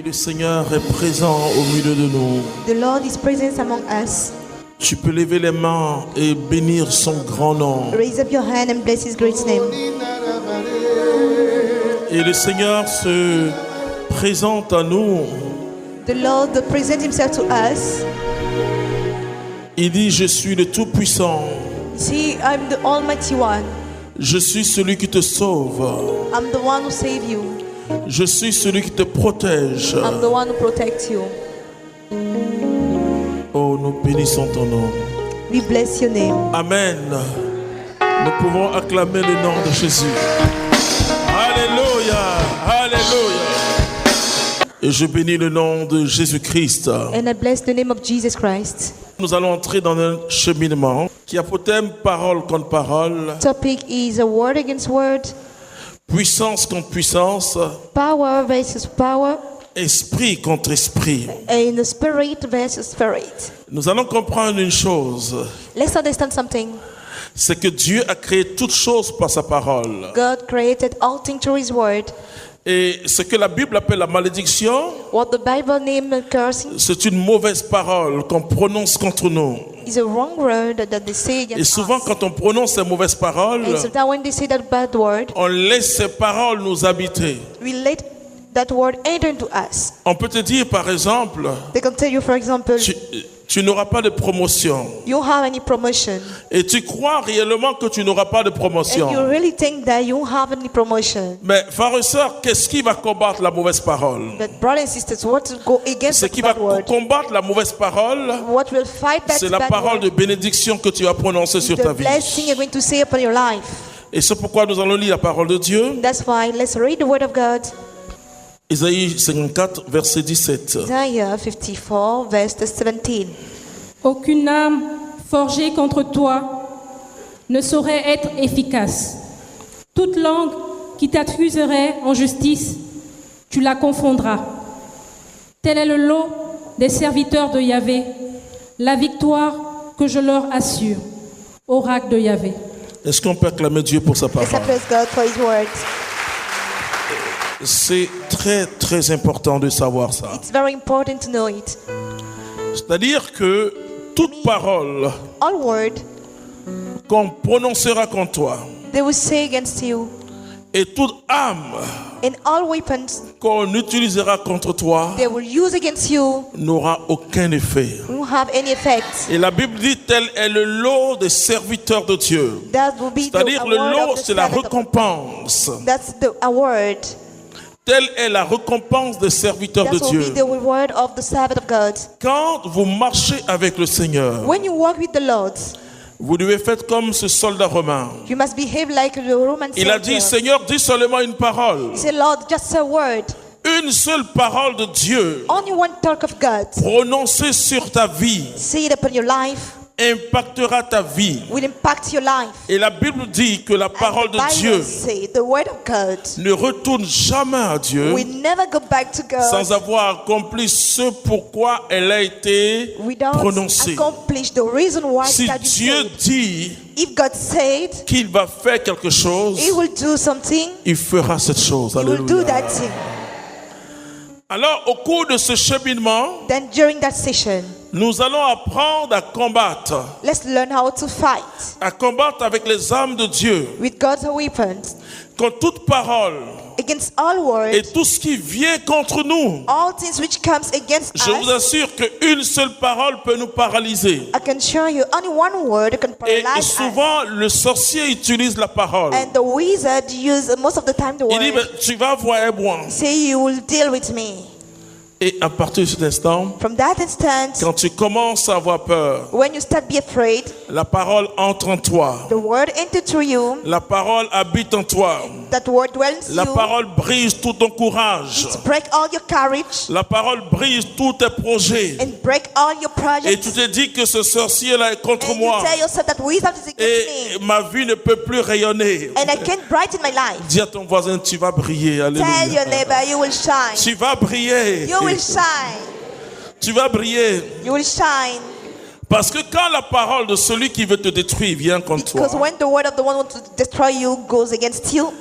le Seigneur est présent au milieu de nous. The Lord is present among us. Tu peux lever les mains et bénir son grand nom. Raise up your hand and bless His great name. Et le Seigneur se présente à nous. The Lord presents Himself to us. Il dit, je suis le Tout-Puissant. See, I'm the Almighty One. Je suis celui qui te sauve. I'm the one who saves you. Je suis celui qui te protège. I'm the one who protects you. Oh, nous bénissons ton nom. We bless your name. Amen. Nous pouvons acclamer le nom de Jésus. Alléluia. Alléluia. Et je bénis le nom de Jésus-Christ. And I bless the name of Jesus Christ. Nous allons entrer dans un cheminement qui a pour thème parole contre parole, Topic is a word against word, puissance contre puissance, power versus power, esprit contre esprit. and spirit versus spirit. Nous allons comprendre une chose, Let's understand something. c'est que Dieu a créé toutes choses par sa parole. God created all things through His word. Et ce que la Bible appelle la malédiction, What the Bible names cursing c'est une mauvaise parole qu'on prononce contre nous. is a wrong word that they say Et against souvent, us. quand on prononce ces mauvaises paroles, And sometimes when they say that bad word, on laisse ces paroles nous habiter. we let that word enter into us. On peut te dire, par exemple, They can tell you, for example, tu n'auras pas de promotion. you don't have any promotion. Et tu crois réellement que tu n'auras pas de And you promotion. really think that you don't have any promotion. Mais frères et sœurs, qu'est-ce qui va combattre la mauvaise parole? But brothers and sisters, what will go against Ce that qui va bad word? combattre la mauvaise parole, What will fight that c'est la bad parole de word? bénédiction que tu vas prononcer sur ta The vie. blessing you're going to say upon your life. Et c'est pourquoi nous allons lire la parole de Dieu. That's why let's read the word of God. Isaïe 54, verset 17. Isaiah 54, verse 17. Aucune âme forgée contre toi ne saurait être efficace. Toute langue qui t'accuserait en justice, tu la confondras. Tel est le lot des serviteurs de Yahvé, la victoire que je leur assure. Oracle de Yahvé. Est-ce qu'on peut acclamer Dieu pour sa Let's parole? praise God for His word. C'est très très important de savoir ça. It's very important to know it. C'est-à-dire que toute parole All word qu'on prononcera contre toi they will say against you, et toute âme and all weapons qu'on utilisera contre toi they will use against you n'aura aucun effet. won't have any effect. Et la Bible dit tel est le lot des serviteurs de Dieu. That will be the C'est-à-dire le award lot, of the c'est la servant of God. récompense. That's the award. Telle est la récompense des serviteurs de That will be Dieu. the reward of the servant of God. Quand vous marchez avec le Seigneur, When you walk with the Lord, vous devez faire comme ce soldat romain. you must behave like the Roman Il a dit, soldier. Seigneur, dis seulement une parole. He said, Lord, just a word. Une seule parole de Dieu Only one talk of God. prononcée sur ta vie Say it upon your life impactera ta vie. will impact your life. Et la Bible dit que la parole And the de Bible Dieu say the word of God ne retourne jamais à Dieu will never go back to sans God avoir accompli ce pourquoi elle a été without prononcée. accomplish the reason why Si God Dieu said. dit If God said qu'il va faire quelque chose, He will do something, il fera cette chose. He will do Alléluia. that thing. Alors, au cours de ce cheminement, Then during that session, nous allons apprendre à combattre let's learn how to fight avec les armes de Dieu, with God's weapons contre toute parole against all words, et tout ce qui vient contre nous. all things which comes against Je vous us. assure qu'une seule parole peut nous paralyser. I can show you only one word can Et paralyze us. souvent, le sorcier utilise la parole. And the wizard use most of the time the Il dit, word. ben, tu vas voir moi. Say you will deal with me. Et à partir de cet instant, From that instant, quand tu commences à avoir peur, when you start be afraid, la parole entre en toi. the word enter through you. La parole habite en toi. That word dwells in La you. parole brise tout ton courage. It break all your courage La parole brise tous tes projets. and break all your Et tu projects. te dis que ce sorcier-là est contre And you moi. tell yourself that wizard is against Et me. ma vie ne peut plus rayonner. And I can't brighten my life. Dis à ton voisin, tu vas briller. Tell your Alléluia. neighbor you will shine. Tu vas briller. You will shine. Tu vas briller. You will shine. Parce que quand la parole de celui qui veut te détruire vient contre Because toi, when the word of the one who wants to destroy you goes against you,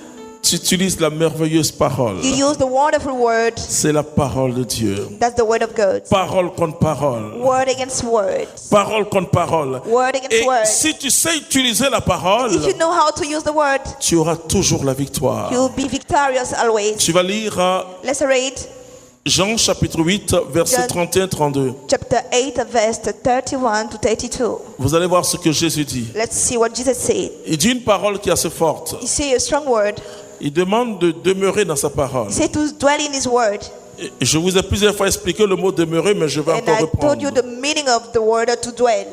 tu utilises la merveilleuse parole. You use the wonderful word. C'est la parole de Dieu. That's the word of God. Parole contre parole. Word against word. Parole contre parole. Word against Et word. si tu sais utiliser la parole, If you know how to use the word, tu auras toujours la victoire. you'll be victorious always. Tu vas lire Let's read Jean chapitre 8, versets John. 31-32. chapter 8, verse 31 to 32. Vous allez voir ce que Jésus dit. Let's see what Jesus said. Il dit une parole qui est assez forte. You see a strong word. Il demande de demeurer dans sa parole. He said to dwell in his word. Et je vous ai plusieurs fois expliqué le mot demeurer, mais je vais And encore I told you reprendre. the meaning of the word to dwell.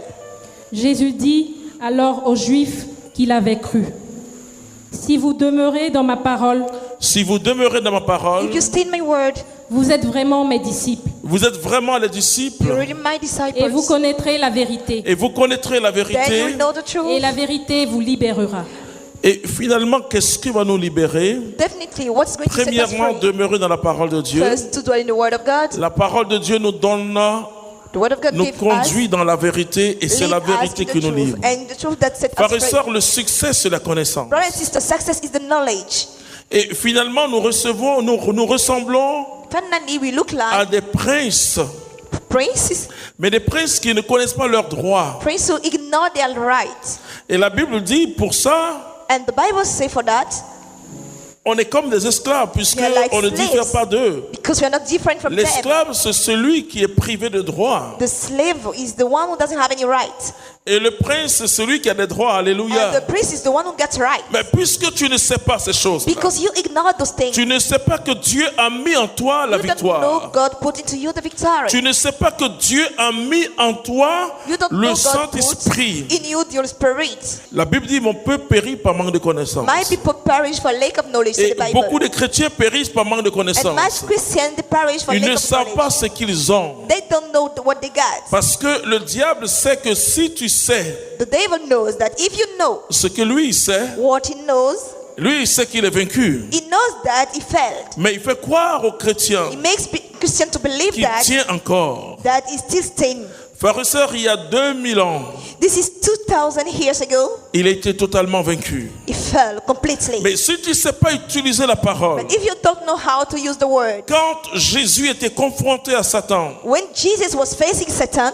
Jésus dit alors aux Juifs qu'il avait cru, si vous demeurez dans ma parole, Si vous demeurez dans ma parole, If you stay in my word, vous êtes vraiment mes disciples vous êtes vraiment les disciples you're really my et disciples. vous connaîtrez la vérité et vous connaîtrez la Then vérité. you'll know the et truth. la vérité vous libérera. Et finalement, qu'est-ce qui va nous libérer? Definitely, what's going to set us Premièrement, free? demeurer dans la parole de Dieu. First, to dwell in the word of God. La parole de Dieu nous donne, The word of God nous gives us, conduit dans la vérité et c'est lead la us vérité in the qui nous truth. livre. And the truth that sets Frères et us free. sœurs, le succès, c'est la connaissance. Brothers and sisters, success is the knowledge. Et finalement, nous ressemblons Finally, we look à like des princes, princes, mais des princes qui ne connaissent pas leurs droits. princes who ignore their rights. Et la Bible dit, pour ça, And the Bible says for that, on est comme des esclaves, puisqu'on We are like ne slaves. diffère pas d'eux. because we are not different from them. L'esclave, c'est celui qui est privé de droits. The slave is the one who doesn't have any rights. Et le prince, c'est celui qui a des droits. And the Alléluia. prince is the one who gets rights. Mais puisque tu ne sais pas ces choses, Because you ignore those things. tu ne sais pas que Dieu a mis en toi la You don't know victoire. God put into you the victory. Tu ne sais pas que Dieu a mis en toi You don't le know God put Saint-Esprit. in you your spirit. La Bible dit, mon peuple périt par manque de connaissance. My people perish for lack of knowledge in Et the Bible. beaucoup de chrétiens périssent par manque de And connaissance. much Christians they perish for Ils ne lack of savent pas knowledge. ce qu'ils ont. They don't know what they got. Parce que le diable sait que si tu sais The devil knows that if you know ce que lui il sait, what he knows, lui il sait qu'il est vaincu. he knows that he failed. Mais il fait croire aux chrétiens He makes Christians to believe qu'il that tient encore. he's still staying. Frères et sœurs, il y a 2000 ans, This is 2000 years ago. il a été totalement vaincu. He fell completely. Mais si tu ne sais pas utiliser la parole, But if you don't know how to use the word, quand Jésus était confronté à Satan, when Jesus was facing Satan,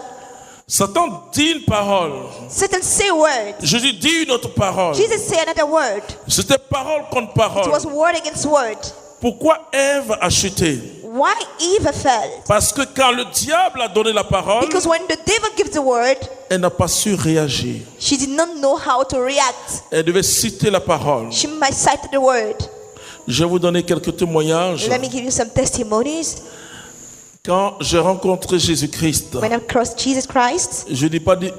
Satan dit une parole. Satan said a word. Jésus dit une autre parole. Jesus said another word. C'était parole contre It parole. was word against word. Pourquoi Ève a chuté? Why Eve fell? Parce que quand le diable a donné la parole, Because when the devil gives the word, elle n'a pas su réagir. she did not know how to react. Elle devait citer la parole. She might cite the word. Je vais vous donner quelques témoignages. Let me give you some testimonies. Quand j'ai rencontré Jésus-Christ, When I crossed Jesus Christ, je n'ai pas dit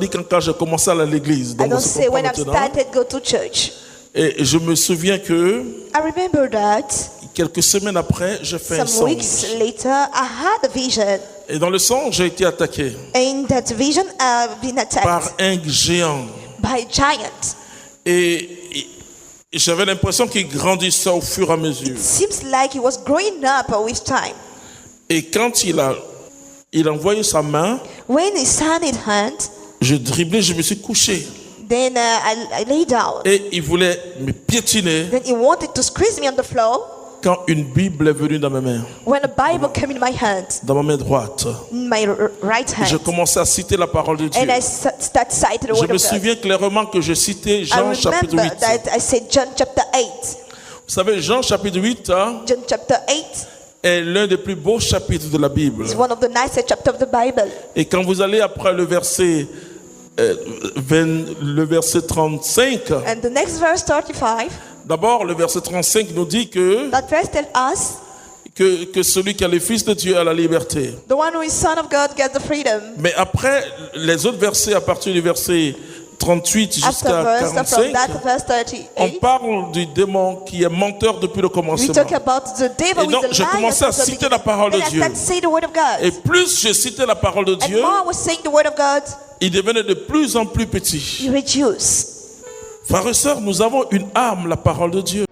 quand j'ai commencé à aller à l'église. I Donc, don't on se say comprend when I've maintenant. started go to church. Et je me souviens que I remember that quelques semaines après, j'ai fait un some weeks songe. later, I had a vision. Et dans le songe, j'ai été attaqué In that vision, I've been par attacked un géant. by a giant. Et j'avais l'impression qu'il grandissait au fur et à mesure. Seems like he was growing up with time. Et quand il a envoyé sa main, When his hand in hand, je driblais, je me suis couché. then I lay down. Et il voulait me piétiner Then he wanted to squeeze me on the floor. quand une Bible est venue dans mes mains, When a Bible came in my hand, dans ma main droite. in my right Je hand, commençais à citer la parole de Dieu. and I start citing the Je word me of God. souviens clairement que je citais I Jean chapitre remember 8. that I said John chapter 8. Vous savez, Jean chapitre 8 John chapter 8 est l'un des plus beaux chapitres de la Bible. is one of the nicest chapters of the Bible. Et quand vous allez après le verset 35, And the next verse 35, d'abord le verset 35 nous dit que that verse tells us, celui qui a le Fils de Dieu a la liberté. the one who is Son of God gets the freedom. Mais après, les autres versets, à partir du verset 38 After jusqu'à verse, from 45, that verse on 38, parle du démon qui est menteur depuis le we commencement. talk about the devil Et who donc, is j'ai a liar. commencé à from the citer beginning. la parole de Then I Dieu. started to say the word of God. Et plus je citais la parole de And Dieu, more I was saying the word of God, il devenait de plus en plus petit. you reduce. Frères et sœurs, nous avons une arme, la parole de Dieu.